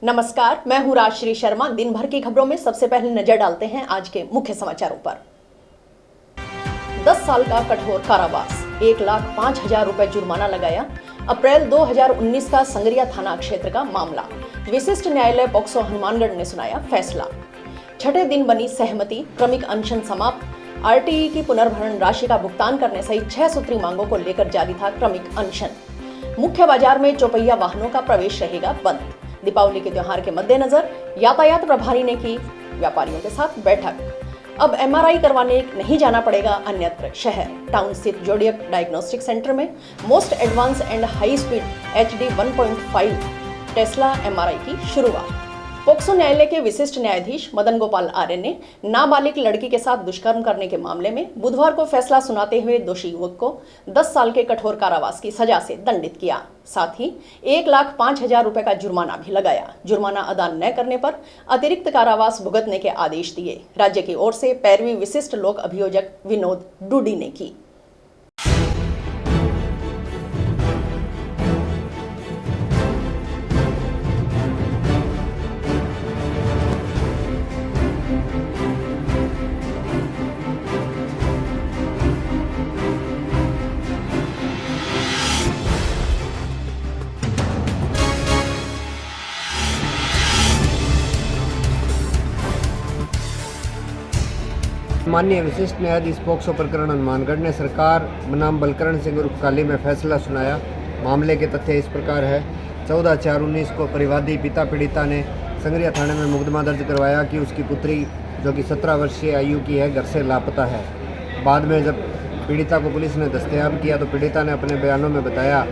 नमस्कार, मैं हूं राजश्री शर्मा। दिन भर की खबरों में सबसे पहले नजर डालते हैं आज के मुख्य समाचारों पर। 10 साल का कठोर कारावास, 1,05,000 रुपए जुर्माना लगाया। अप्रैल 2019 का संगरिया थाना क्षेत्र का मामला। विशिष्ट न्यायालय पॉक्सो हनुमानगढ़ ने सुनाया फैसला। छठे दिन बनी सहमति, क्रमिक अनशन समाप्त। आरटीई की पुनर्भरण राशि का भुगतान करने सहित 6 सूत्री मांगों को लेकर जारी था क्रमिक अनशन। मुख्य बाजार में चौपहिया वाहनों का प्रवेश रहेगा बंद। दीपावली के त्योहार के मद्देनजर यातायात प्रभारी ने की व्यापारियों के साथ बैठक। अब एमआरआई करवाने नहीं जाना पड़ेगा अन्यत्र शहर। टाउन स्थित जोडियक डायग्नोस्टिक सेंटर में most advance and high speed HD 1.5 Tesla MRI की शुरुआत। पोक्सो न्यायालय के विशिष्ट न्यायाधीश मदन गोपाल आर्य ने नाबालिग लड़की के साथ दुष्कर्म करने के मामले में बुधवार को फैसला सुनाते हुए दोषी युवक को 10 साल के कठोर कारावास की सजा से दंडित किया। साथ ही 1,05,000 रुपए का जुर्माना भी लगाया। जुर्माना अदा न करने पर अतिरिक्त कारावास भुगतने के आदेश दिए। राज्य की ओर से पैरवी विशिष्ट लोक अभियोजक विनोद डूडी ने की। माननीय विशिष्ट न्यायाधीश पॉक्सो प्रकरण हनुमानगढ़ ने सरकार बनाम बलकरण सिंह उर्फ काली में फैसला सुनाया। मामले के तथ्य इस प्रकार है। 14/4/19 को परिवादी पिता पीड़िता ने संगरिया थाने में मुकदमा दर्ज करवाया कि उसकी पुत्री जो कि 17 वर्षीय आयु की है घर से लापता है। बाद में जब पीड़िता को पुलिस ने दस्तयाब किया तो पीड़िता ने अपने बयानों में बताया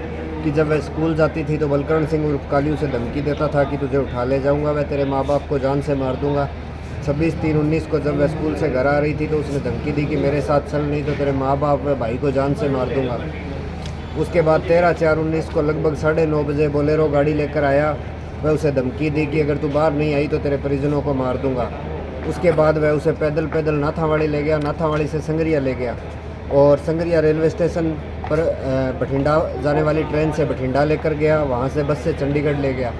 कि जब वह स्कूल जाती थी तो बलकरण सिंह उर्फ काली उसे धमकी देता था कि तुझे उठा ले जाऊँगा, वह तेरे माँ बाप को जान से मार दूँगा। 26/3/19 को जब वह स्कूल से घर आ रही थी तो उसने धमकी दी कि मेरे साथ चल, नहीं तो तेरे माँ बाप व भाई को जान से मार दूंगा। उसके बाद 13/4/19 को लगभग 9:30 बजे बोलेरो गाड़ी लेकर आया। वह उसे धमकी दी कि अगर तू बाहर नहीं आई तो तेरे परिजनों को मार दूंगा। उसके बाद वह उसे पैदल नाथावाड़ी ले गया। नाथावाड़ी से संगरिया ले गया और संगरिया रेलवे स्टेशन पर बठिंडा जाने वाली ट्रेन से बठिंडा लेकर गया। वहाँ से बस से चंडीगढ़ ले गया।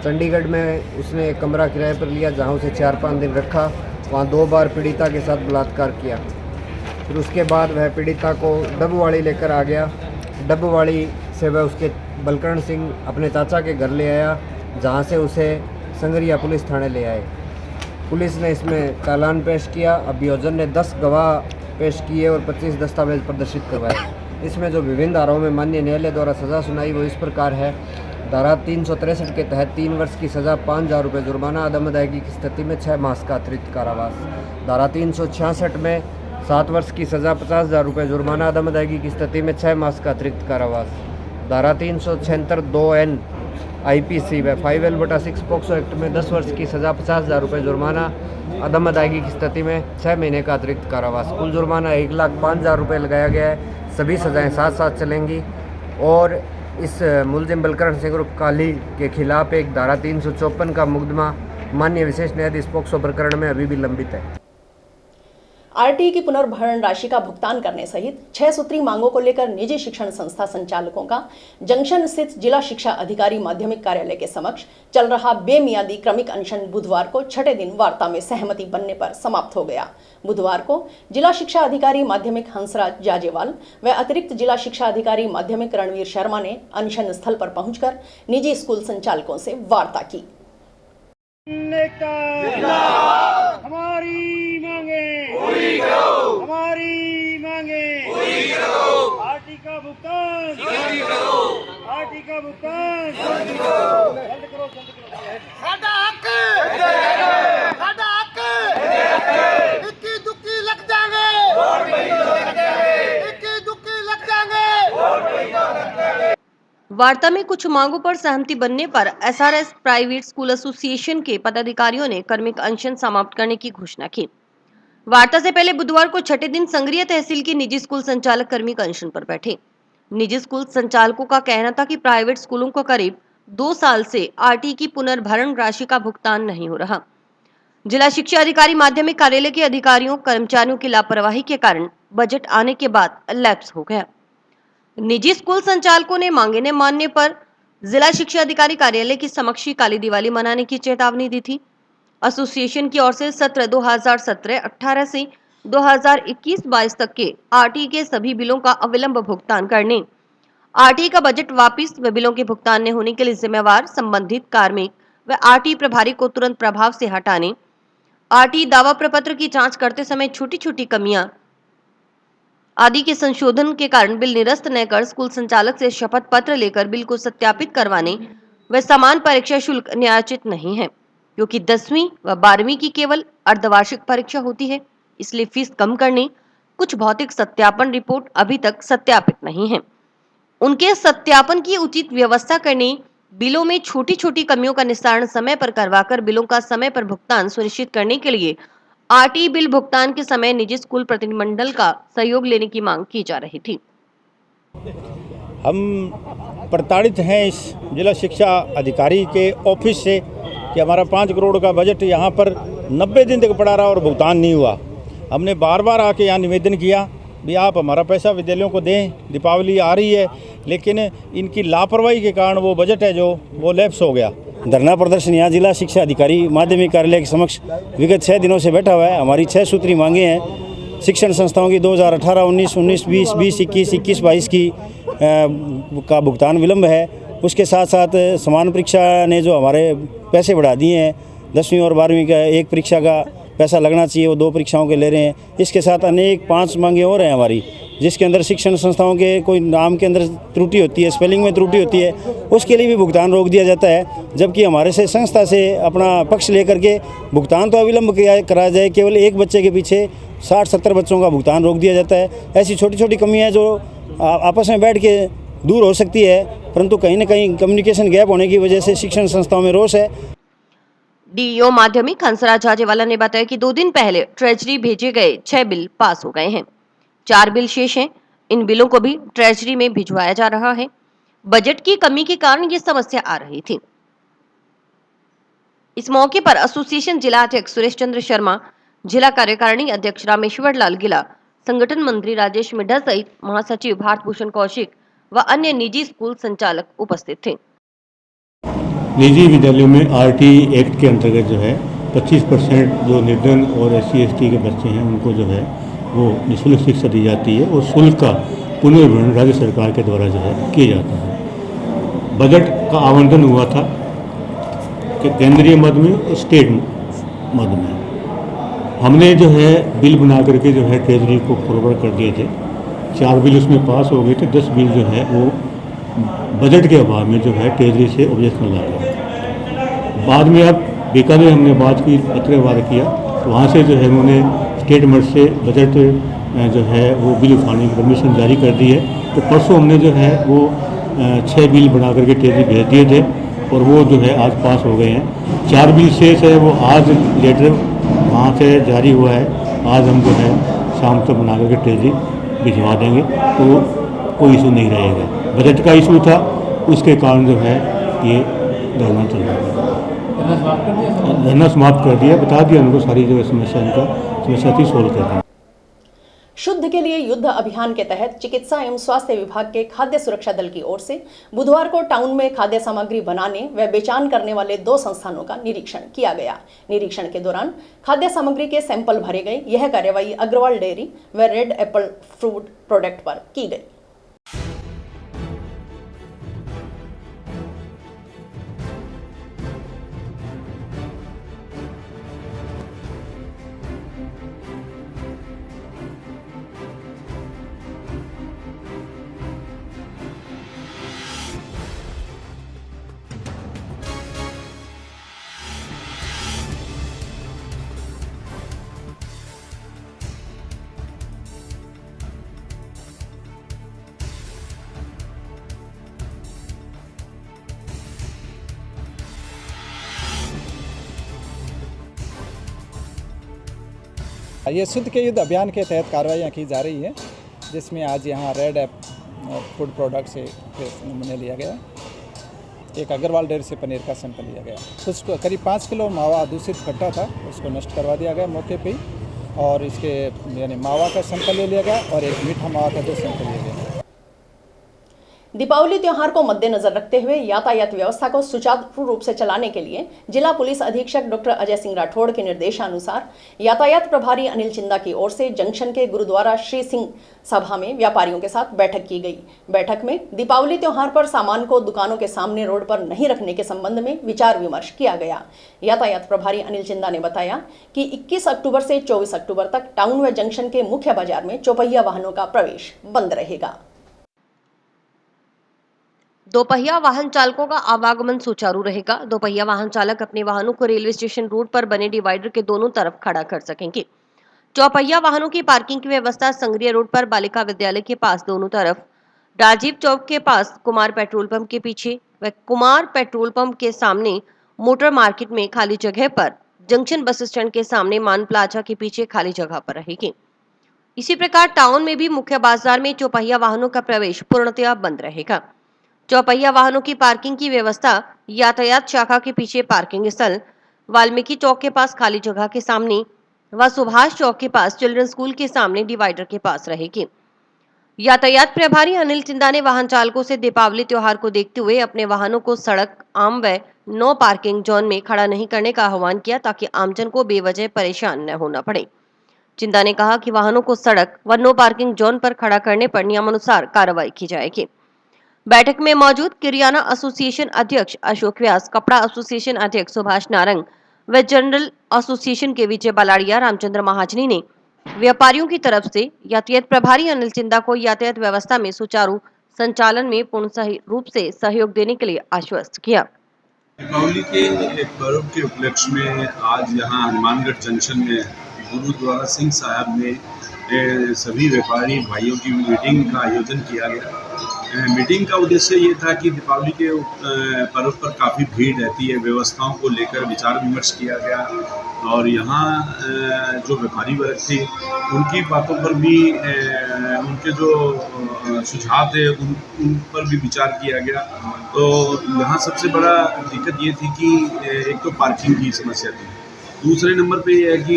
चंडीगढ़ में उसने एक कमरा किराए पर लिया जहां उसे 4-5 दिन रखा। वहां 2 बार पीड़िता के साथ बलात्कार किया। फिर उसके बाद वह पीड़िता को डब्बवाड़ी लेकर आ गया। डब्बवाड़ी से वह उसके बलकरण सिंह अपने चाचा के घर ले आया जहां से उसे संगरिया पुलिस थाने ले आए। पुलिस ने इसमें चालान पेश किया। अभियोजन ने 10 गवाह पेश किए और 25 दस्तावेज प्रदर्शित करवाए। इसमें जो विभिन्न धाराओं में माननीय न्यायालय द्वारा सज़ा सुनाई वो इस प्रकार है। धारा 363 के तहत 3 वर्ष की सज़ा, 5,000 रुपये जुर्माना, अदम अदायगी की स्थिति में 6 मास का अतिरिक्त कारावास। धारा 366 में 7 वर्ष की सज़ा, 50,000 रुपये जुर्माना, अदम अदायगी की स्थिति में 6 मास का अतिरिक्त कारावास। धारा 376 2N IPC व 5L/6 पॉक्सो एक्ट में 10 वर्ष की सज़ा, 50,000 रुपये जुर्माना, अदम अदायगी की स्थिति में 6 महीने का अतिरिक्त कारावास। कुल जुर्माना 1,05,000 रुपये लगाया गया है। सभी सज़ाएँ साथ साथ चलेंगी और इस मुलजिम बलकरण सिंह उर्फ काली के खिलाफ एक धारा 354 का मुकदमा माननीय विशेष न्यायाधीश पॉक्सो प्रकरण में अभी भी लंबित है। आरटीई की पुनर्भरण राशि का भुगतान करने सहित 6 सूत्री मांगों को लेकर निजी शिक्षण संस्था संचालकों का जंक्शन स्थित जिला शिक्षा अधिकारी माध्यमिक कार्यालय के समक्ष चल रहा बेमियादी क्रमिक अनशन बुधवार को छठे दिन वार्ता में सहमति बनने पर समाप्त हो गया। बुधवार को जिला शिक्षा अधिकारी माध्यमिक हंसराज जाजेवाल व अतिरिक्त जिला शिक्षा अधिकारी माध्यमिक रणवीर शर्मा ने अनशन स्थल पर पहुंचकर निजी स्कूल संचालकों से वार्ता की। हमारी मांगे पूरी करो, हमारी मांगे पूरी करो, आरटी का भुगतान जल्दी करो, आरटी का भुगतान जल्दी करो, जल्द करो, जल्द करो। साडा हक साडा हक इक्की दुक्की लग जाएंगे, वोट नहीं लग जाएंगे, इक्की दुक्की लग जाएंगे, वोट नहीं लग जाएंगे। वार्ता में कुछ मांगों पर सहमति बनने पर एसआरएस प्राइवेट स्कूल एसोसिएशन के पदाधिकारियों ने क्रमिक अनशन समाप्त करने की घोषणा की। वार्ता से पहले बुधवार को छठे दिन संगरिया तहसील के निजी स्कूल संचालक क्रमिक अनशन पर बैठे। निजी स्कूल संचालकों का कहना था कि प्राइवेट स्कूलों को करीब 2 साल से आरटी की पुनर्भरण राशि का भुगतान नहीं हो रहा। जिला शिक्षा अधिकारी माध्यमिक कार्यालय के अधिकारियों कर्मचारियों की लापरवाही के कारण बजट आने के बाद लैप्स हो गया। निजी स्कूल संचालकों ने मांगे न मानने पर जिला शिक्षा अधिकारी कार्यालय के समक्ष ही काली दिवाली मनाने की चेतावनी दी थी। एसोसिएशन की ओर से सत्र 2017-18 से 2021-22 तक के आरटी के सभी बिलों का अविलंब भुगतान करने, आरटी का बजट वापिस व बिलों के भुगतान न होने के लिए जिम्मेवार संबंधित कार्मिक व आरटी प्रभारी को तुरंत प्रभाव से हटाने, आरटी दावा प्रपत्र की जांच करते समय छोटी छोटी कमियां आदि के संशोधन के कारण बिल निरस्त न कर स्कूल संचालक से शपथ पत्र लेकर बिल को सत्यापित करवाने व समान परीक्षा शुल्क न्यायोचित नहीं है, क्योंकि 10वीं व 12वीं की केवल अर्धवार्षिक परीक्षा होती है, इसलिए फीस कम करने कुछ भौतिक सत्यापन रिपोर्ट अभी तक सत्यापित नहीं है। उनके सत्यापन की उचित व्यवस्था करने, बिलों में छोटी छोटी कमियों का निस्तारण समय पर करवाकर बिलों का समय पर भुगतान सुनिश्चित करने के लिए आरटी बिल भुगतान के समय निजी स्कूल प्रतिनिधिमंडल का सहयोग लेने की मांग की जा रही थी। हम प्रताड़ित हैं इस जिला शिक्षा अधिकारी के ऑफिस से कि हमारा 5 करोड़ का बजट यहाँ पर 90 दिन तक पड़ा रहा और भुगतान नहीं हुआ। हमने बार बार आके यहाँ निवेदन किया भी आप हमारा पैसा विद्यालयों को दें, दीपावली आ रही है, लेकिन इनकी लापरवाही के कारण वो बजट है जो वो लैप्स हो गया। धरना प्रदर्शन यहाँ जिला शिक्षा अधिकारी माध्यमिक कार्यालय के समक्ष विगत 6 दिनों से बैठा हुआ है। हमारी 6 सूत्री मांगे हैं। शिक्षण संस्थाओं की 2018, 19, 19, 20, 20, 21, 21, 22 की का भुगतान विलम्ब है। उसके साथ साथ समान परीक्षा ने जो हमारे पैसे बढ़ा दिए हैं, 10वीं और 12वीं का एक परीक्षा का पैसा लगना चाहिए, वो 2 परीक्षाओं के ले रहे हैं। इसके साथ अनेक 5 मांगे और हैं हमारी, जिसके अंदर शिक्षण संस्थाओं के कोई नाम के अंदर त्रुटि होती है, स्पेलिंग में त्रुटि होती है, उसके लिए भी भुगतान रोक दिया जाता है। जबकि हमारे से संस्था से अपना पक्ष लेकर के भुगतान तो अविलंब कराया जाए, केवल एक बच्चे के पीछे 60-70 बच्चों का भुगतान रोक दिया जाता है। ऐसी छोटी छोटी कमियाँ जो आपस में बैठ के दूर हो सकती है, परंतु कहीं ना कहीं कम्युनिकेशन गैप होने की वजह से शिक्षण संस्थाओं में रोष है। डीईओ माध्यमिक हंसराज झाजेवाला ने बताया कि 2 दिन पहले ट्रेजरी भेजे गए 6 बिल पास हो गए हैं, 4 बिल शेष हैं। इन बिलों को भी ट्रेजरी में भिजवाया जा रहा है। बजट की कमी के कारण ये समस्या आ रही थी। इस मौके पर एसोसिएशन जिला अध्यक्ष सुरेश चंद्र शर्मा, जिला कार्यकारिणी अध्यक्ष रामेश्वर लाल गिला, संगठन मंत्री राजेश मिड्ढा सहित महासचिव भारत भूषण कौशिक व अन्य निजी स्कूल संचालक उपस्थित थे। निजी विद्यालयों में आरटी एक्ट के अंतर्गत जो है 25% जो निर्धन और SC/ST के बच्चे हैं उनको जो है वो निःशुल्क शिक्षा दी जाती है और शुल्क का पुनर्वितरण राज्य सरकार के द्वारा जो है किया जाता है। बजट का आवंटन हुआ था कि केंद्रीय मद में और स्टेट मद में। हमने जो है बिल बना करके जो है ट्रेजरी को फॉरवर्ड कर दिए थे। 4 बिल उसमें पास हो गए थे, 10 बिल जो है वो बजट के अभाव में जो है ट्रेजरी से ऑब्जेक्शन ला गया। बाद में अब बीकानेर हमने बात की, पत्रव्यवहार किया, तो वहाँ से जो है उन्होंने स्टेट मद से बजट जो है वो बिल उठाने की परमिशन जारी कर दी है। तो परसों हमने जो है वो 6 बिल बना करके ट्रेजरी भेज दिए थे और वो जो है आज पास हो गए हैं। 4 बिल शेष है, वो आज लेटर वहाँ से जारी हुआ है। आज हम जो है शाम तक बना करके ट्रेजरी भिजवा देंगे, तो कोई इशू नहीं रहेगा। बजट का इशू था, उसके कारण जो है ये धरना चल रहा है। धरना समाप्त कर दिया, बता दिया उनको सारी जो समस्या थी सोल्व कर दी। शुद्ध के लिए युद्ध अभियान के तहत चिकित्सा एवं स्वास्थ्य विभाग के खाद्य सुरक्षा दल की ओर से बुधवार को टाउन में खाद्य सामग्री बनाने व बेचान करने वाले 2 संस्थानों का निरीक्षण किया गया। निरीक्षण के दौरान खाद्य सामग्री के सैंपल भरे गए। यह कार्यवाही अग्रवाल डेयरी व रेड एप्पल फ्रूट प्रोडक्ट पर की गई। ये शुद्ध के युद्ध अभियान के तहत कार्रवाइयाँ की जा रही है, जिसमें आज यहाँ रेड एप फूड प्रोडक्ट से नमूने लिया गया। एक अग्रवाल डेयरी से पनीर का सैंपल लिया गया। कुछ करीब 5 किलो मावा दूषित कट्टा था, उसको नष्ट करवा दिया गया मौके पे ही, और इसके यानी मावा का सैंपल ले लिया गया और एक मीठा मावा का 2 सैंपल लिया गया। दीपावली त्योहार को मद्देनजर रखते हुए यातायात व्यवस्था को सुचारू रूप से चलाने के लिए जिला पुलिस अधीक्षक डॉक्टर अजय सिंह राठौड़ के निर्देशानुसार यातायात प्रभारी अनिल चिंदा की ओर से जंक्शन के गुरुद्वारा श्री सिंह सभा में व्यापारियों के साथ बैठक की गई। बैठक में दीपावली त्योहार पर सामान को दुकानों के सामने रोड पर नहीं रखने के संबंध में विचार विमर्श किया गया। यातायात प्रभारी अनिल चिंदा ने बताया कि 21 अक्टूबर से 24 अक्टूबर तक टाउन व जंक्शन के मुख्य बाजार में चौपहिया वाहनों का प्रवेश बंद रहेगा। दोपहिया वाहन चालकों का आवागमन सुचारू रहेगा। दोपहिया वाहन चालक अपने वाहनों को रेलवे स्टेशन रोड पर बने डिवाइडर के दोनों तरफ खड़ा कर सकेंगे। चौपहिया वाहनों की पार्किंग की व्यवस्था संगरिया रोड पर बालिका विद्यालय के पास दोनों तरफ, राजीव चौक के पास, कुमार पेट्रोल पंप के पीछे व कुमार पेट्रोल पंप के सामने मोटर मार्केट में खाली जगह पर, जंक्शन बस स्टैंड के सामने मान प्लाजा के पीछे खाली जगह पर रहेगी। इसी प्रकार टाउन में भी मुख्य बाजार में चौपहिया वाहनों का प्रवेश पूर्णतया बंद रहेगा। चौपहिया वाहनों की पार्किंग की व्यवस्था यातायात शाखा के पीछे पार्किंग स्थल, वाल्मीकि चौक के पास खाली जगह के सामने व सुभाष चौक के पास चिल्ड्रन स्कूल के सामने डिवाइडर के पास रहेगी। यातायात प्रभारी अनिल चिंदा ने वाहन चालकों से दीपावली त्योहार को देखते हुए अपने वाहनों को सड़क, आम व नो पार्किंग जोन में खड़ा नहीं करने का आह्वान किया ताकि आमजन को बेवजह परेशान न होना पड़े। चिंदा ने कहा कि वाहनों को सड़क व नो पार्किंग जोन पर खड़ा करने पर नियमानुसार कार्रवाई की जाएगी। बैठक में मौजूद किरियाना एसोसिएशन अध्यक्ष अशोक व्यास, कपड़ा एसोसिएशन अध्यक्ष सुभाष नारंग व जनरल एसोसिएशन के विजय बलाड़िया, रामचंद्र महाजनी ने व्यापारियों की तरफ से यातायात प्रभारी अनिल चिंदा को यातायात व्यवस्था में सुचारू संचालन में पूर्ण सही रूप से सहयोग देने के लिए आश्वस्त किया। दीपावली के पर्व के उपलक्ष्य में आज यहाँ हनुमानगढ़ जंक्शन में गुरुद्वारा सिंह साहब में सभी व्यापारी भाइयों की मीटिंग का आयोजन किया गया। मीटिंग का उद्देश्य ये था कि दीपावली के पर्व पर काफ़ी भीड़ रहती है, व्यवस्थाओं को लेकर विचार विमर्श किया गया और यहाँ जो व्यापारी वर्ग थे उनकी बातों पर भी उनके जो सुझाव थे उन पर भी विचार किया गया। तो यहाँ सबसे बड़ा दिक्कत ये थी कि एक तो पार्किंग की समस्या थी, दूसरे नंबर पे ये है कि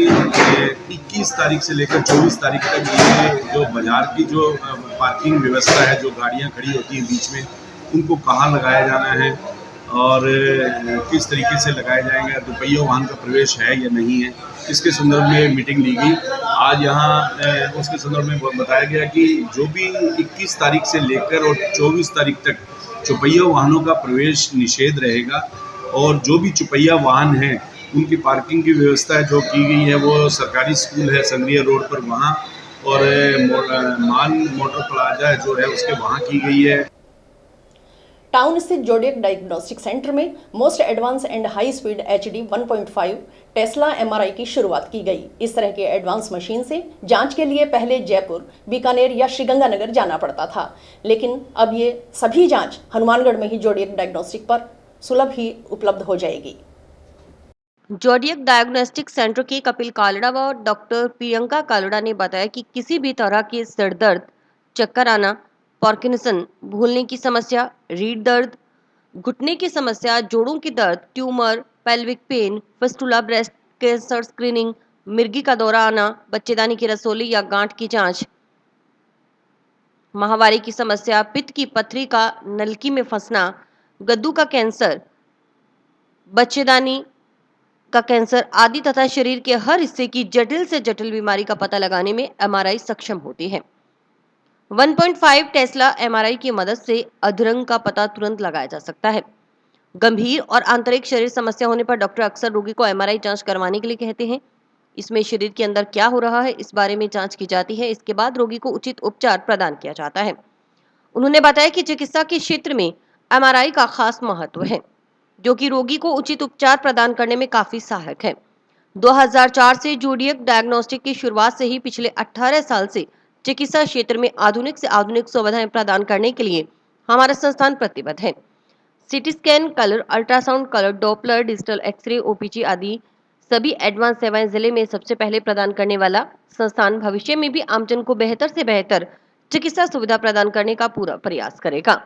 21 तारीख से लेकर 24 तारीख तक ये जो बाज़ार की जो पार्किंग व्यवस्था है, जो गाड़ियाँ खड़ी होती हैं बीच में, उनको कहाँ लगाया जाना है और किस तरीके से लगाया जाएगा, दोपहिया वाहन का प्रवेश है या नहीं है, इसके संदर्भ में मीटिंग ली गई। आज यहाँ उसके संदर्भ में बताया गया कि जो भी 21 तारीख से लेकर और 24 तारीख तक चौपहिया वाहनों का प्रवेश निषेध रहेगा और जो भी चौपहिया वाहन हैं उनकी पार्किंग की व्यवस्था जो की गई है वो सरकारी स्कूल है संगरिया रोड पर वहाँ और मान मोटर प्लाजा जो है उसके वहाँ की गई है। टाउन स्थित जोडियक डायग्नोस्टिक सेंटर में most advance and high speed HD 1.5 Tesla MRI की शुरुआत की गई। इस तरह के एडवांस मशीन से जांच के लिए पहले जयपुर, बीकानेर या श्रीगंगानगर जाना पड़ता था, लेकिन अब ये सभी जांच हनुमानगढ़ में ही जोडियक डायग्नोस्टिक पर सुलभ ही उपलब्ध हो जाएगी। जोडियक डायग्नोस्टिक सेंटर के कपिल कालड़ा व डॉक्टर प्रियंका कालड़ा ने बताया कि किसी भी तरह के सिर दर्द, चक्कर आना, पार्किंसन, भूलने की समस्या, रीढ़ दर्द, घुटने की समस्या, जोड़ों की दर्द, tumour, pelvic pain, fistula, breast cancer screening, मिर्गी का दौरा आना, बच्चेदानी की रसोली या गांठ की जांच, माहवारी की समस्या, पित्त की पथरी का नलकी में फंसना, गद्दू का कैंसर, बच्चेदानी का कैंसर आदि तथा शरीर के हर हिस्से की जटिल से जटिल बीमारी का पता लगाने में MRI सक्षम होती है। 1.5 टेस्ला MRI की मदद से अधरंग का पता तुरंत लगाया जा सकता है। गंभीर और आंतरिक शरीर समस्या होने पर डॉक्टर अक्सर रोगी को MRI जांच करवाने के लिए कहते हैं। इसमें शरीर के अंदर क्या हो रहा है इस बारे में जांच की जाती है। इसके बाद रोगी को उचित उपचार प्रदान किया जाता है। उन्होंने बताया कि चिकित्सा के क्षेत्र में MRI का खास महत्व है, जो कि रोगी को उचित उपचार प्रदान करने में काफी सहायक है। 2004 से जोडियक डायग्नोस्टिक की शुरुआत से ही पिछले 18 साल से चिकित्सा क्षेत्र में आधुनिक से आधुनिक सुविधाएं प्रदान करने के लिए हमारा संस्थान प्रतिबद्ध है। CT scan, colour ultrasound, colour Doppler, digital X ray, OPG आदि सभी एडवांस सेवाएं जिले में सबसे पहले प्रदान करने वाला संस्थान भविष्य में भी आमजन को बेहतर से बेहतर चिकित्सा सुविधा प्रदान करने का पूरा प्रयास करेगा।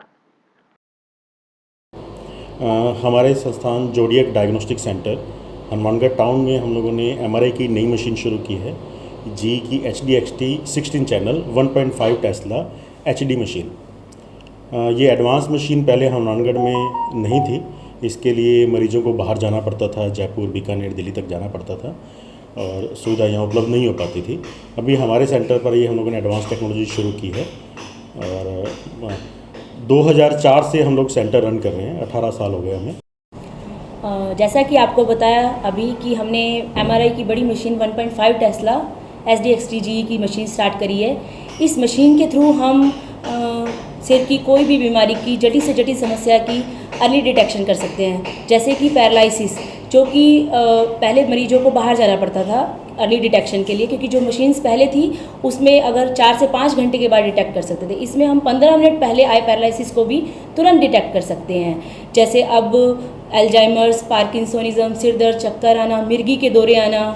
हमारे संस्थान zodiac diagnostic centre Hanumangarh town में हम लोगों ने MRI की नई मशीन शुरू की है, जी की HD XT 16 channel 1.5 Tesla HD machine. ये एडवांस मशीन पहले हनुमानगढ़ में नहीं थी। इसके लिए मरीजों को बाहर जाना पड़ता था, जयपुर, बीकानेर, दिल्ली तक जाना पड़ता था और सुविधा यहाँ उपलब्ध नहीं हो पाती थी। अभी हमारे सेंटर पर ये हम लोगों ने एडवांस टेक्नोलॉजी शुरू की है और 2004 से हम लोग सेंटर रन कर रहे हैं, 18 साल हो गए हमें। जैसा कि आपको बताया अभी कि हमने MRI की बड़ी मशीन 1.5 टेस्ला SDXTGE की मशीन स्टार्ट करी है। इस मशीन के थ्रू हम सिर की कोई भी बीमारी की जटिल से जटिल समस्या की अर्ली डिटेक्शन कर सकते हैं, जैसे कि पैरालिसिस, जो कि पहले मरीजों को बाहर जाना पड़ता था अर्ली डिटेक्शन के लिए, क्योंकि जो मशीन्स पहले थी उसमें अगर 4 से 5 घंटे के बाद डिटेक्ट कर सकते थे। इसमें हम 15 मिनट पहले आए पैरालिसिस को भी तुरंत डिटेक्ट कर सकते हैं। जैसे अब एल्जाइमर्स, पार्किंसोनिज्म, सिर दर्द, चक्कर आना, मिर्गी के दौरे आना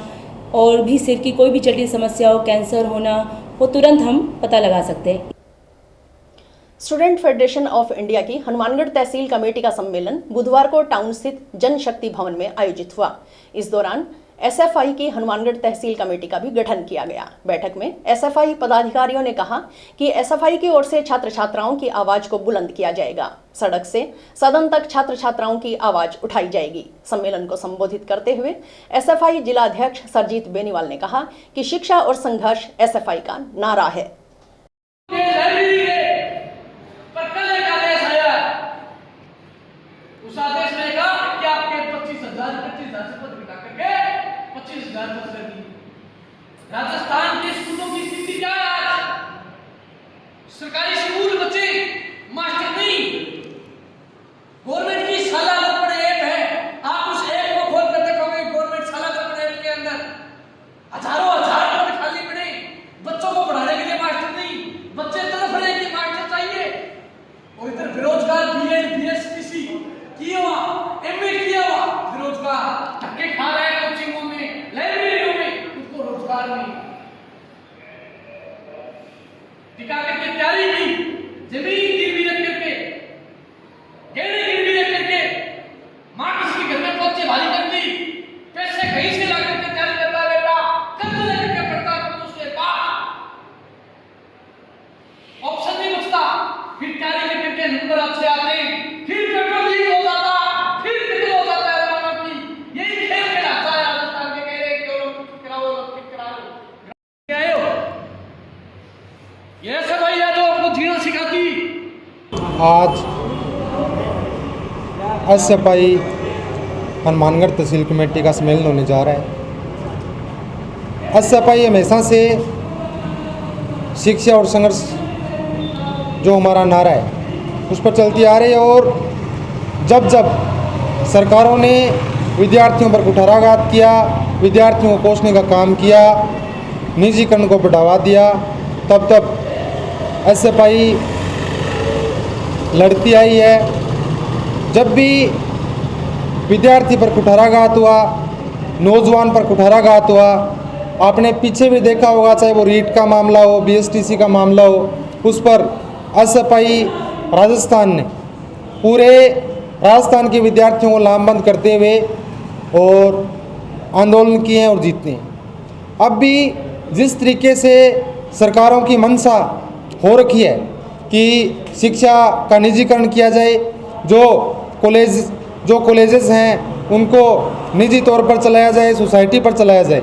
और भी सिर की कोई भी जटिल समस्या हो, कैंसर होना, वो तुरंत हम पता लगा सकते हैं। स्टूडेंट फेडरेशन ऑफ इंडिया की हनुमानगढ़ तहसील कमेटी का सम्मेलन बुधवार को टाउन स्थित जनशक्ति भवन में आयोजित हुआ। इस दौरान SFI की हनुमानगढ़ तहसील कमेटी का भी गठन किया गया। बैठक में SFI पदाधिकारियों ने कहा कि SFI की ओर से छात्र छात्राओं की आवाज को बुलंद किया जाएगा। सड़क से सदन तक छात्र छात्राओं की आवाज उठाई जाएगी। सम्मेलन को संबोधित करते हुए SFI जिला अध्यक्ष सरजीत बेनीवाल ने कहा कि शिक्षा और संघर्ष SFI का नारा है। उस आदेश में कहा कि आपके 25,000 से पद घटा करके 25,000 पद कर दिए। राजस्थान के स्कूलों की स्थिति क्या है आज? सरकारी स्कूल बच्चे मास्टर नहीं, गवर्नमेंट की शाला लपड़ ऐप है। आप उस ऐप को खोल कर देखोगे गवर्नमेंट शाला लपड़ ऐप के अंदर हजारों हजार पद खाली पड़े। बच्चों को पढ़ाने के लिए मास्टर नहीं, बच्चे तरफ रहे कि मास्टर चाहिए। और इधर बेरोजगार BEd BSc किया हुआ, MA किया हुआ बेरोजगार धक्के खा रहे हैं कोचिंगों में, लाइब्रेरियों में, उनको रोजगार नहीं। टिका करके तैयारी की, जमीन गिरवी रख करके, गहने गिरवी रख करके, माँ किसी के घर में पहुंचे भारी कर दी, पैसे कहीं से ला करके तैयारी करता बेटा, कर्ज लेकर पढ़ता तो उसके पास ऑप्शन नहीं बचता। फिर तैयारी करके नंबर अच्छे आते, फिर पेपर लीक हो जाता, फिर कितने हो जाता है मानो की यही खेल खिलाता है राजस्थान के। कह रहे कि ओलंपिक कराओ। क्या हो ये सब भाई है जो आपको जीना सिखाती। आज SFI हनुमानगढ़ तहसील कमेटी का सम्मेलन होने जा रहा है। SFI हमेशा से शिक्षा और संघर्ष जो हमारा नारा है उस पर चलती आ रही है और जब जब सरकारों ने विद्यार्थियों पर कुठाराघात किया, विद्यार्थियों को कोसने का काम किया, निजीकरण को बढ़ावा दिया, तब तब SFI लड़ती आई है। जब भी विद्यार्थी पर कुठाराघात हुआ, नौजवान पर कुठाराघात हुआ, आपने पीछे भी देखा होगा, चाहे वो रीट का मामला हो, BSTC का मामला हो, उस पर SFI राजस्थान ने पूरे राजस्थान के विद्यार्थियों को लामबंद करते हुए और आंदोलन किए हैं और जीते हैं। अब भी जिस तरीके से सरकारों की मंशा हो रखी है कि शिक्षा का निजीकरण किया जाए, जो कॉलेजेस हैं उनको निजी तौर पर चलाया जाए, सोसाइटी पर चलाया जाए,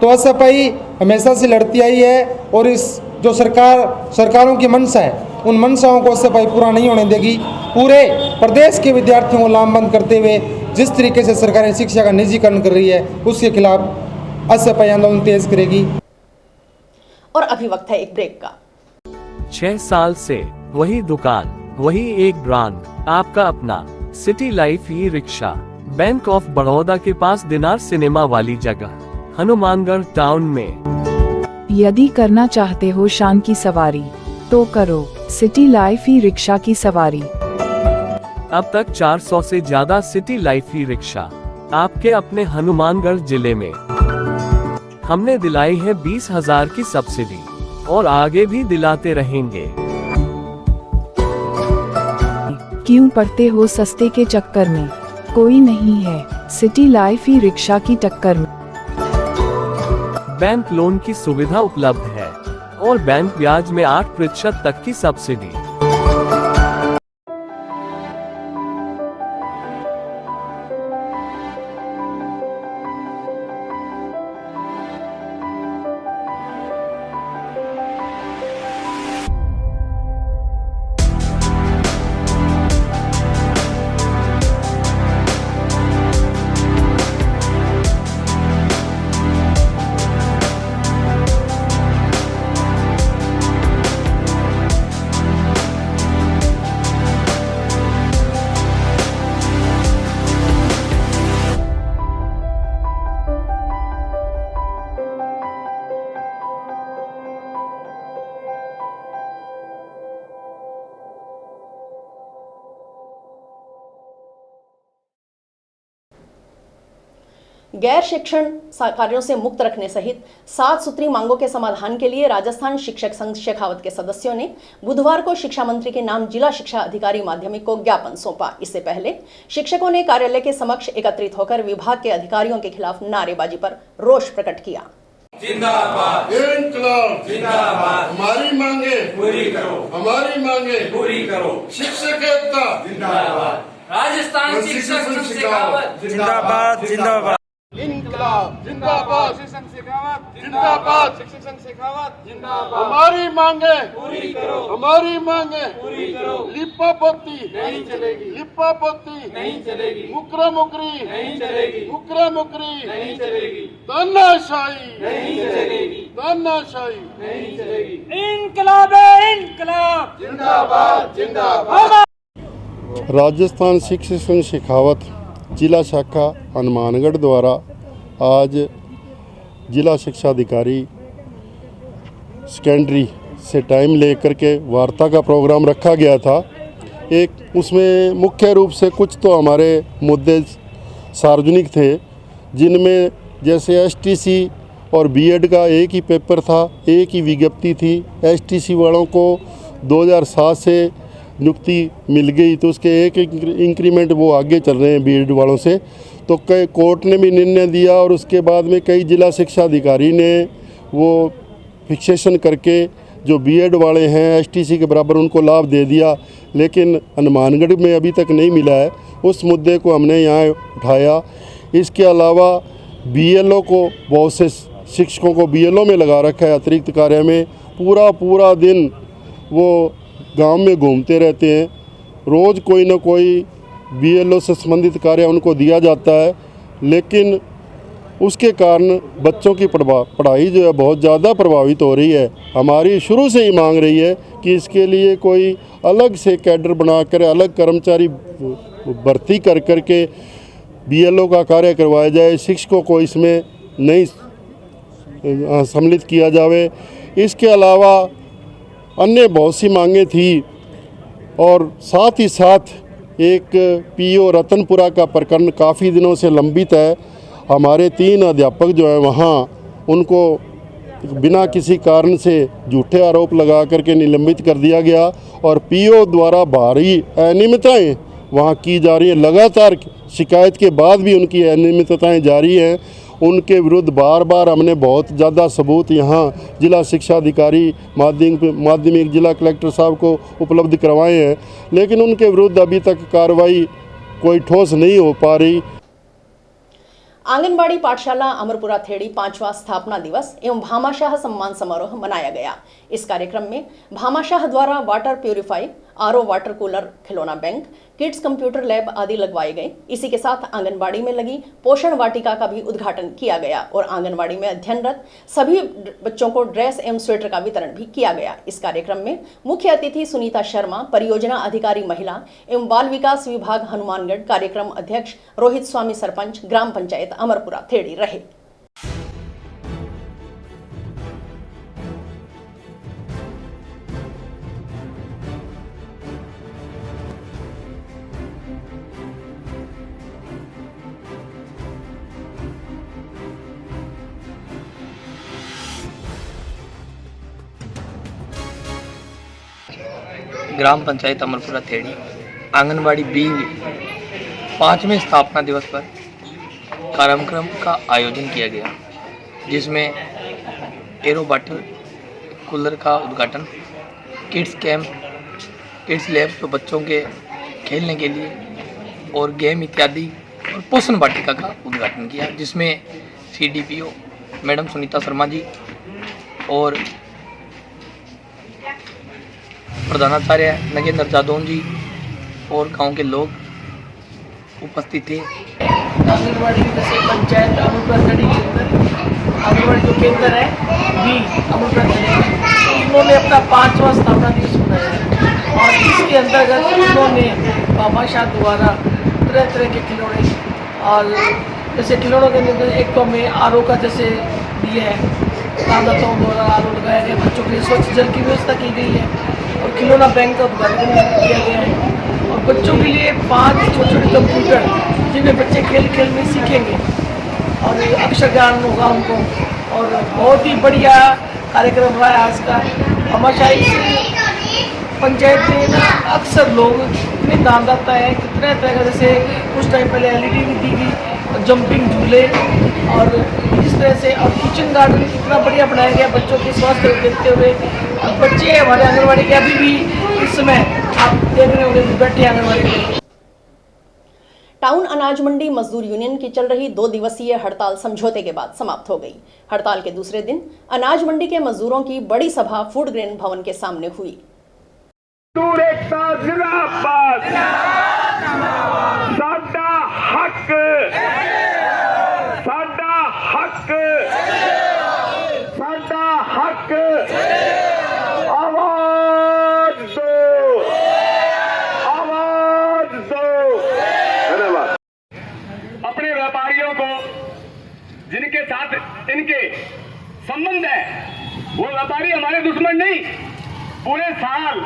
तो SFI हमेशा से लड़ती आई है और इस जो सरकारों की मंशा है उन मंशाओं को SFI पूरा नहीं होने देगी। पूरे प्रदेश के विद्यार्थियों को लामबंद करते हुए जिस तरीके से सरकारें शिक्षा का निजीकरण कर रही है उसके खिलाफ SFI आंदोलन तेज करेगी। और अभी वक्त है एक ब्रेक का। 6 साल से वही दुकान, वही एक ब्रांड, आपका अपना city life e rickshaw, bank of Baroda के पास दिनार सिनेमा वाली जगह, हनुमानगढ़ टाउन में। यदि करना चाहते हो शान की सवारी तो करो सिटी लाइफ ई रिक्शा की सवारी। अब तक 400 से ज्यादा सिटी लाइफ ई रिक्शा आपके अपने हनुमानगढ़ जिले में। हमने दिलाई है 20,000 की सब्सिडी और आगे भी दिलाते रहेंगे। क्यों पड़ते हो सस्ते के चक्कर में? कोई नहीं है सिटी लाइफ ई रिक्शा की टक्कर में। बैंक लोन की सुविधा उपलब्ध है और बैंक ब्याज में 8% तक की सब्सिडी। गैर शिक्षण कार्यों से मुक्त रखने सहित 7 सूत्री मांगों के समाधान के लिए राजस्थान शिक्षक संघ शेखावत के सदस्यों ने बुधवार को शिक्षा मंत्री के नाम जिला शिक्षा अधिकारी माध्यमिक को ज्ञापन सौंपा। इससे पहले शिक्षकों ने कार्यालय के समक्ष एकत्रित होकर विभाग के अधिकारियों के खिलाफ नारेबाजी पर रोष प्रकट किया। जिंदाबाद इंकलाब जिंदाबाद, हमारी मांगे पूरी करो, हमारी मांगे पूरी करो, शिक्षक एकता जिंदाबाद, राजस्थान शिक्षक संघ शेखावत जिंदाबाद जिंदाबाद, इंकलाब जिंदाबाद, शिक्षक संघ शेखावत जिंदाबाद, शिक्षक संघ शेखावत जिंदाबाद, हमारी मांगे पूरी करो, हमारी मांगे पूरी करो, लिप्पा पोती नहीं चलेगी, लिप्पा पोती नहीं चलेगी, मुकरा मुकरी नहीं चलेगी, मुकरा मुकरी नहीं चलेगी, तानाशाही नहीं चलेगी, तानाशाही नहीं चलेगी, इनकलाब इनकलाब जिंदाबाद जिंदाबाद। राजस्थान शिक्षक संघ शेखावत जिला शाखा हनुमानगढ़ द्वारा आज जिला शिक्षा अधिकारी सेकेंडरी से टाइम लेकर के वार्ता का प्रोग्राम रखा गया था। एक उसमें मुख्य रूप से कुछ तो हमारे मुद्दे सार्वजनिक थे, जिनमें जैसे एसटीसी और बीएड का एक ही पेपर था, एक ही विज्ञप्ति थी। एसटीसी वालों को 2007 से नियुक्ति मिल गई, तो उसके एक इंक्रीमेंट वो आगे चल रहे हैं बीएड वालों से। तो कई कोर्ट ने भी निर्णय दिया और उसके बाद में कई जिला शिक्षा अधिकारी ने वो फिक्सेशन करके जो बीएड वाले हैं एसटीसी के बराबर उनको लाभ दे दिया, लेकिन हनुमानगढ़ में अभी तक नहीं मिला है। उस मुद्दे को हमने यहाँ उठाया। इसके अलावा बीएलओ को, बहुत से शिक्षकों को बीएलओ में लगा रखा है अतिरिक्त कार्य में। पूरा दिन वो गांव में घूमते रहते हैं, रोज़ कोई ना कोई बीएलओ से संबंधित कार्य उनको दिया जाता है, लेकिन उसके कारण बच्चों की पढ़ाई जो है बहुत ज़्यादा प्रभावित हो रही है। हमारी शुरू से ही मांग रही है कि इसके लिए कोई अलग से कैडर बनाकर, अलग कर्मचारी भर्ती कर के बीएलओ का कार्य करवाया जाए, शिक्षकों को इसमें नहीं सम्मिलित किया जाए। इसके अलावा अन्य बहुत सी मांगें थी और साथ ही साथ एक पीओ रतनपुरा का प्रकरण काफ़ी दिनों से लंबित है। हमारे 3 अध्यापक जो हैं वहाँ, उनको बिना किसी कारण से झूठे आरोप लगा करके निलंबित कर दिया गया और पीओ द्वारा भारी अनियमितताएँ वहाँ की जा रही हैं। लगातार शिकायत के बाद भी उनकी अनियमितताएँ जारी हैं। उनके विरुद्ध बार हमने बहुत ज़्यादा सबूत यहाँ जिला शिक्षा अधिकारी माध्यमिक जिला कलेक्टर साहब को उपलब्ध करवाए हैं, लेकिन उनके विरुद्ध अभी तक कार्रवाई कोई ठोस नहीं हो पा रही। आंगनबाड़ी पाठशाला अमरपुरा थेड़ी 5वां स्थापना दिवस एवं भामाशाह सम्मान समारोह मनाया गया। इस कार्यक्रम में भामाशाह द्वारा water purify, RO water cooler, खिलौना बैंक, किड्स कंप्यूटर लैब आदि लगवाए गए। इसी के साथ आंगनबाड़ी में लगी पोषण वाटिका का भी उद्घाटन किया गया और आंगनबाड़ी में अध्ययनरत सभी बच्चों को ड्रेस एवं स्वेटर का वितरण भी किया गया। इस कार्यक्रम में मुख्य अतिथि सुनीता शर्मा, परियोजना अधिकारी महिला एवं बाल विकास विभाग हनुमानगढ़, कार्यक्रम अध्यक्ष रोहित स्वामी, सरपंच ग्राम पंचायत अमरपुरा थेड़ी रहे। ग्राम पंचायत अमरपुरा थेड़ी आंगनबाड़ी बी 5वें स्थापना दिवस पर कार्यक्रम का आयोजन किया गया, जिसमें एरो वाटर कूलर का उद्घाटन, किड्स कैंप, किड्स लैब तो बच्चों के खेलने के लिए और गेम इत्यादि, और पोषण वाटिका का उद्घाटन किया, जिसमें CDPO मैडम सुनीता शर्मा जी और प्रधानाचार्य नगेंद्र जादौन जी और गांव के लोग उपस्थित थे। आंगनबाड़ी जैसे पंचायत अमरपुरा थेड़ी के अंदर आंगनबाड़ी जो केंद्र है भी अमरपुरा थेड़ी, इन्होंने अपना 5वां स्थापना दिवस मनाया है और इसके अंतर्गत इन्होंने भामाशाह द्वारा तरह के खिलौने, और जैसे खिलौनों के अंदर एक तो हमें आरओ का जैसे दिया है, दादाताओं द्वारा आरओ लगाया गया, बच्चों के लिए स्वच्छ जल की व्यवस्था की गई है और खिलौना बैंक का उद्घाटन किया गया है और बच्चों के लिए 5 छोटे-छोटे कंप्यूटर जिनमें बच्चे खेल में सीखेंगे और अक्षर ज्ञान होगा उनको। और बहुत ही बढ़िया कार्यक्रम रहा है आज का। हमेशा इस पंचायत में ना अक्सर लोग इतने दानदाता है, कितने तरह का, जैसे कुछ टाइम पहले LED भी दी गई, जंपिंग झूले और इस तरह से, और किचन गार्डन इतना बढ़िया बनाया गया बच्चों के स्वास्थ्य को देखते हुए। और बच्चे हमारे आंगनबाड़ी के अभी भी इस समय आप देख रहे होंगे बैठे आंगनबाड़ी में। टाउन अनाज मंडी मजदूर यूनियन की चल रही 2 दिवसीय हड़ताल समझौते के बाद समाप्त हो गई। हड़ताल के दूसरे दिन अनाज मंडी के मजदूरों की बड़ी सभा फूड ग्रेन भवन के सामने हुई। मजदूर एकता जिंदाबाद, साडा हक, साडा हक, साडा हक, आवाज दो, आवाज दो। धन्यवाद। अपने व्यापारियों को जिनके साथ इनके संबंध है, वो व्यापारी हमारे दुश्मन नहीं। पूरे साल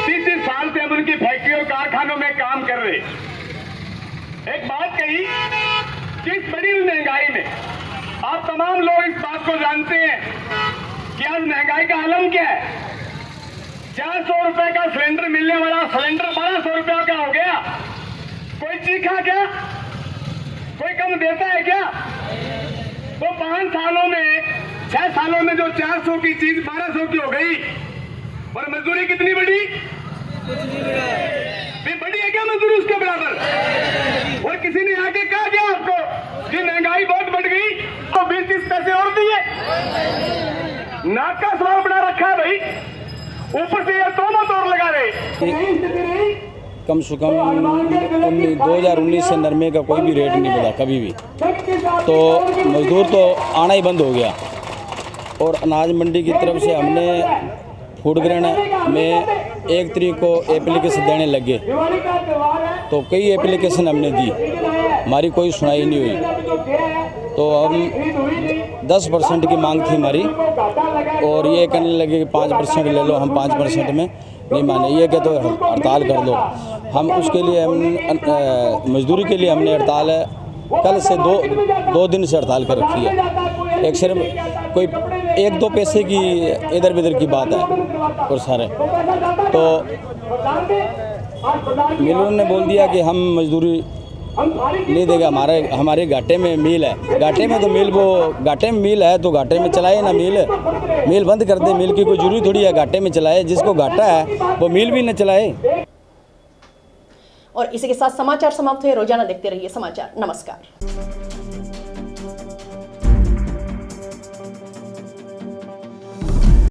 30 साल से हम उनकी फैक्ट्री और कारखानों में काम कर रहे। एक बात कही कि इस बड़ी महंगाई में आप तमाम लोग इस बात को जानते हैं कि आज महंगाई का आलम क्या है। 400 रुपए का सिलेंडर मिलने वाला सिलेंडर 1200 रुपया का हो गया। कोई चीखा क्या? कोई कम देता है क्या? तो 5 सालों में 6 सालों में जो 400 की चीज 1200 की हो गई, और मजदूरी कितनी बढ़ी? बढ़ी है क्या मजदूरी उसके बराबर? और किसी ने आके कहा क्या आपको कि महंगाई बहुत बढ़ गई तो 20-30 पैसे और दिए? नाक का सवाल बना रखा है भाई, ऊपर से ये तोड़ लगा रहे। कम से कम 2019 से नरमे का कोई भी रेट नहीं बढ़ा कभी भी, तो मजदूर तो आना ही बंद हो गया। और अनाज मंडी की तरफ से हमने फूड ग्रेन में 1 तारीख को एप्लीकेशन देने लगे, तो कई एप्लीकेशन हमने दी, हमारी कोई सुनाई नहीं हुई। तो हम 10% की मांग थी हमारी, और ये कहने लगे कि 5% ले लो। हम 5% में नहीं माने, ये कहते तो हड़ताल कर दो। हम उसके लिए मजदूरी के लिए हमने हड़ताल कल से 2 दिन से हड़ताल कर रखी है। एक सिर्फ कोई 1-2 पैसे की इधर उधर की बात है, और सारे तो मिलों ने बोल दिया कि हम मजदूरी नहीं देगा, हमारे घाटे में मिल है। घाटे में तो मिल, वो घाटे में मिल है तो घाटे में चलाए ना, मिल बंद कर दे। मिल की कोई जरूरी थोड़ी है घाटे में चलाए, जिसको घाटा है वो मिल भी न चलाए। और इसी के साथ समाचार समाप्त हुए। रोजाना देखते रहिए समाचार। नमस्कार।